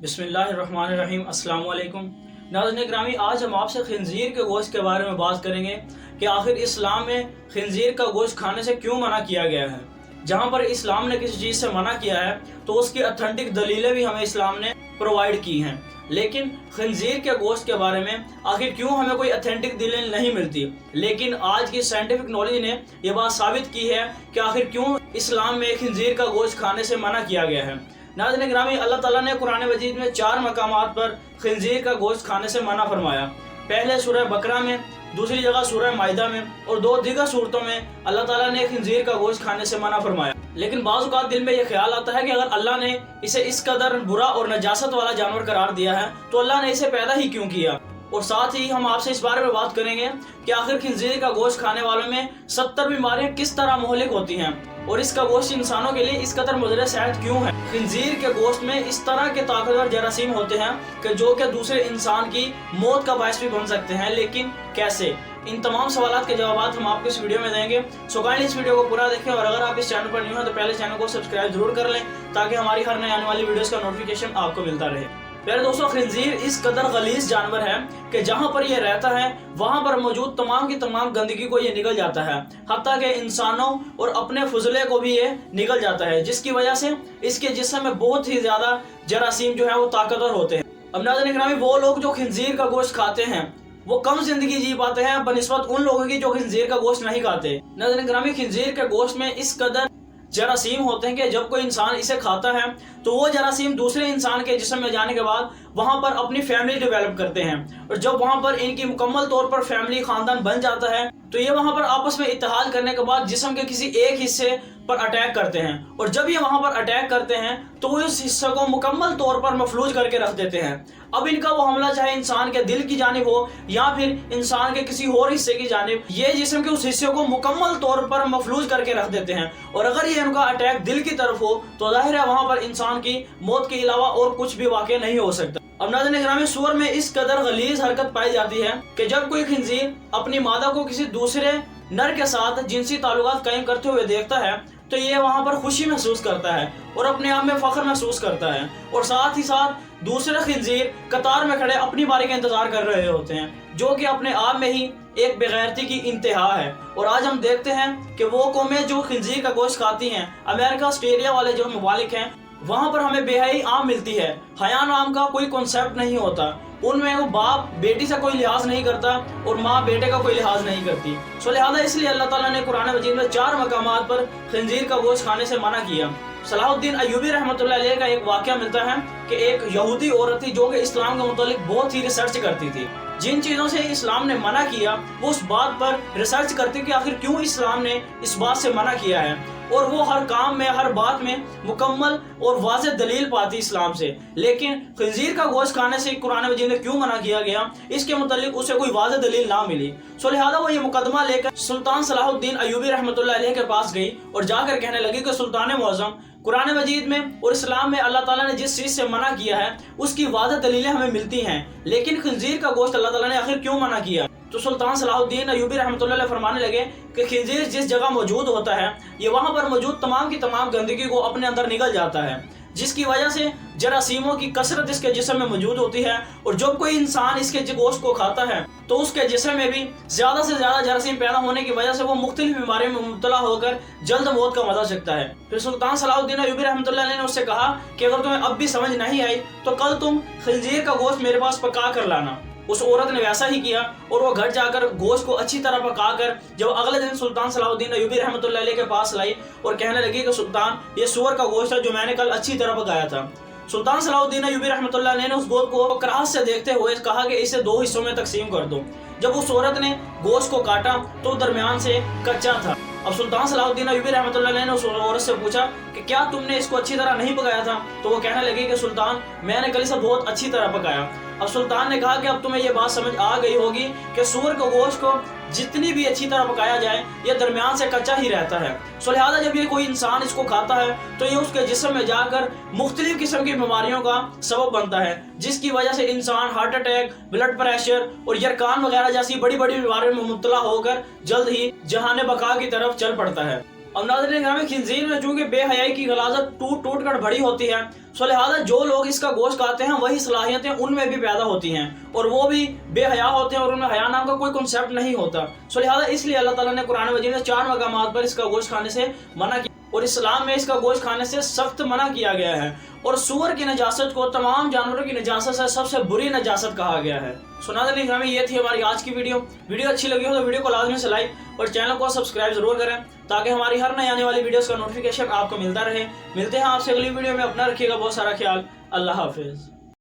बिस्मिल्लाहिर्रहमानिर्रहीम। अस्सलाम वालेकुम। नाज़रीन ग्रामी, आज हम आपसे खिंजीर के गोश्त के बारे में बात करेंगे कि आखिर इस्लाम में खिंजीर का गोश्त खाने से क्यों मना किया गया है। जहाँ पर इस्लाम ने किसी चीज़ से मना किया है तो उसकी अथेंटिक दलीलें भी हमें इस्लाम ने प्रोवाइड की हैं, लेकिन खिंजीर के गोश्त के बारे में आखिर क्यों हमें कोई अथेंटिक दलील नहीं मिलती। लेकिन आज की साइंटिफिक नॉलेज ने यह बात साबित की है कि आखिर क्यों इस्लाम में खिंजीर का गोश्त खाने से मना किया गया है। नाज़रीन ग्रामी, अल्लाह ताला ने कुरान मजीद में 4 मकामात पर खिंजीर का गोश्त खाने से मना फरमाया। पहले सूरह बकरा में, दूसरी जगह सूरह माइदा में और 2 दीगर सूरतों में अल्लाह ताला ने खिंजीर का गोश्त खाने से मना फरमाया। लेकिन बाज़ औक़ात दिल में यह ख्याल आता है कि अगर अल्लाह ने इसे इस कदर बुरा और नजासत वाला जानवर करार दिया है तो अल्लाह ने इसे पैदा ही क्यों किया। और साथ ही हम आपसे इस बारे में बात करेंगे कि आखिर खिंजीर का गोश्त खाने वालों में 70 बीमारियां किस तरह मोहलिक होती हैं और इसका गोश्त इंसानों के लिए इस कदर मुज़र सेहत क्यों है। खिंजीर के गोश्त में इस तरह के ताकतवर जरासीम होते हैं कि जो कि दूसरे इंसान की मौत का बायस भी बन सकते हैं, लेकिन कैसे? इन तमाम सवालों के जवाब हम आपको इस वीडियो में देंगे। सो काइंडली इस वीडियो को पूरा देखें और अगर आप इस चैनल पर न्यू हैं तो पहले चैनल को सब्सक्राइब जरूर कर लें ताकि हमारी हर नई आने वाली वीडियोस का नोटिफिकेशन आपको मिलता रहे। प्यारे दोस्तों, खिंजीर इस कदर गलीज जानवर है कि जहाँ पर ये रहता है वहाँ पर मौजूद तमाम की तमाम गंदगी को ये निगल जाता है, हत्ता के इंसानों और अपने फजले को भी ये निगल जाता है, जिसकी वजह से इसके जिस्म में बहुत ही ज़्यादा जरासीम जो है वो ताकतवर होते हैं। अब नाज़रीन ग्रामी, वो लोग जो खिंजीर का गोश्त खाते हैं वो कम जिंदगी जी पाते हैं बनिस्बत उन लोगों की जो खिंजीर का गोश्त नहीं खाते। नाज़रीन ग्रामी, खिंजीर के गोश्त में इस कदर जरासीम होते हैं कि जब कोई इंसान इसे खाता है तो वो जरासीम दूसरे इंसान के जिस्म में जाने के बाद वहाँ पर अपनी फैमिली डेवलप करते हैं और जब वहाँ पर इनकी मुकम्मल तौर पर फैमिली खानदान बन जाता है तो ये वहाँ पर आपस में इत्तेहाद करने के बाद जिस्म के किसी एक हिस्से पर अटैक करते हैं और जब ये वहाँ पर अटैक करते हैं तो वो उस हिस्से को मुकम्मल तौर पर मफलूज करके रख देते हैं। अब इनका वो हमला चाहे इंसान के दिल की जानिब हो या फिर इंसान के किसी और हिस्से की जानिब, ये जिस्म के उस हिस्से को मुकम्मल तौर पर मफलूज करके रख देते हैं और अगर ये इनका अटैक दिल की तरफ हो तो जाहिर है वहाँ पर इंसान की मौत के अलावा और कुछ भी वाक़या नहीं हो सकता। अब नाज़रीन ग्रामी, सूअर में इस कदर गलीज हरकत पाई जाती है कि जब कोई खिंजीर अपनी मादा को किसी दूसरे नर के साथ जिनसी ताल्लुकात कायम करते हुए देखता है तो ये वहाँ पर खुशी महसूस करता है और अपने आप में फख्र महसूस करता है और साथ ही साथ दूसरे खिंजीर कतार में खड़े अपनी बारी का इंतजार कर रहे होते हैं, जो कि अपने आप में ही एक बेगैरती की इंतहा है। और आज हम देखते हैं कि वो कौमें जो खिंजीर का गोश्त खाती हैं, अमेरिका ऑस्ट्रेलिया वाले जो ममालिक हैं, वहाँ पर हमें बेहयाई आम मिलती है। हया नाम का कोई कॉन्सेप्ट नहीं होता, उनमें वो बाप बेटी से कोई लिहाज नहीं करता और माँ बेटे का कोई लिहाज नहीं करती। सो लिहाजा इसलिए अल्लाह ताला ने कुरान मजीद में 4 मकामात पर खिंजीर का गोश्त खाने से मना किया। सलाहुद्दीन अय्यूबी रहमतुल्लाह अलैह का एक वाक़या मिलता है कि एक यहूदी औरत थी जो कि इस्लाम के मुतालिक बहुत ही रिसर्च करती थी। जिन चीज़ों से इस्लाम ने मना किया वो उस बात पर रिसर्च करती कि आखिर क्यों इस्लाम ने इस बात से मना किया है, और वो हर काम में हर बात में मुकम्मल और वाज़ेह दलील पाती इस्लाम से। लेकिन खिंजीर का गोश्त खाने से कुरान मजीद में क्यों मना किया गया, इसके मुतालिक उसे कोई वाज़ेह दलील ना मिली। सो लिहाजा वो ये मुकदमा लेकर सुल्तान सलाहुद्दीन अय्यूबी रहमतुल्लाह अलैह के पास गई और जाकर कहने लगी कि सुल्तान मुअज़्ज़म, कुरान मजीद में और इस्लाम में अल्लाह ताला ने जिस चीज़ से मना किया है उसकी वाज़ेह दलीलें हमें मिलती हैं, लेकिन खिंजीर का गोश्त अल्लाह ताला ने आखिर क्यों मना किया। तो सुल्तान सलाहुद्दीन अय्यूबी रहमतुल्लाह अलैह फरमाने लगे कि खिंजीर जिस जगह मौजूद होता है ये वहाँ पर मौजूद तमाम की तमाम गंदगी को अपने अंदर निगल जाता है, जिसकी वजह से जरासीमों की कसरत इसके जिस्म में मौजूद होती है और जब कोई इंसान इसके गोश्त को खाता है तो उसके जिस्म में भी ज़्यादा से ज़्यादा जरासीम पैदा होने की वजह से वो मुख्तलिफ बीमारियों में मुब्तला होकर जल्द मौत का मजा सकता है। फिर सुल्तान सलाहुद्दीन अय्यूबी रहमतुल्लाह अलैह ने उससे कहा कि अगर तुम्हें अब भी समझ नहीं आई तो कल तुम खिंजीर का गोश्त मेरे पास पका कर लाना। उस औरत ने वैसा ही किया और वो घर जाकर गोश्त को अच्छी तरह पकाकर जब अगले दिन सुल्तान सलाहुद्दीन अय्यूबी रहमतुल्लाह अलैह के पास लाई और कहने लगी कि सुल्तान, ये सूअर का गोश्त है जो मैंने कल अच्छी तरह पकाया था। सुल्तान सलाहुद्दीन अय्यूबी रहमतुल्लाह अलैह ने उस गोश्त को कराहत से देखते हुए कहा कि इसे 2 हिस्सों में तकसीम कर दो। जब उस औरत ने गोश्त को काटा तो दरमियान से कच्चा था। अब सुल्तान सलाहुद्दीन अय्यूबी रहमतुल्लाह अलैह ने उस औरत से पूछा कि क्या तुमने इसको अच्छी तरह नहीं पकाया था? तो वो कहने लगी कि सुल्तान, मैंने कल इसे बहुत अच्छी तरह पकाया। अब सुल्तान ने कहा कि अब तुम्हें ये बात समझ आ गई होगी कि सूअर के गोश्त को जितनी भी अच्छी तरह पकाया जाए ये दरमियान से कच्चा ही रहता है। सो लिहाजा जब ये कोई इंसान इसको खाता है तो ये उसके जिस्म में जाकर मुख्तलिफ किस्म की बीमारियों का सबब बनता है, जिसकी वजह से इंसान हार्ट अटैक, ब्लड प्रेशर और यरकान वगैरह जैसी बड़ी बड़ी बीमारियों में मुब्तला होकर जल्द ही जहान बका की तरफ चल पड़ता है। और नाज़रीन ग्रामी, खिंजीर में चूंकि बेहयाई की गलाजत टूट टूट कर भरी होती है, सो लिहाजा जो लोग इसका गोश्त खाते हैं वही सलाहियतें उनमें भी पैदा होती हैं और वो भी बेहया होते हैं और उनमें हया नाम का कोई कॉन्सेप्ट नहीं होता। सो लिहाजा इसलिए अल्लाह ताला ने कुरान मजीद में 4 मकामात पर इसका गोश्त खाने से मना किया और इस्लाम में इसका गोश्त खाने से सख्त मना किया गया है। और सूअर की नजासत को तमाम जानवरों की नजासत से सबसे बुरी नजासत कहा गया है। सो नाज़रीन ग्रामी, ये थी हमारी आज की वीडियो अच्छी लगी हो तो वीडियो को लाजमी से लाइक और चैनल को सब्सक्राइब जरूर करें ताकि हमारी हर नई आने वाली वीडियोस का नोटिफिकेशन आपको मिलता रहे। मिलते हैं आपसे अगली वीडियो में। अपना रखिएगा बहुत सारा ख्याल। अल्लाह हाफिज।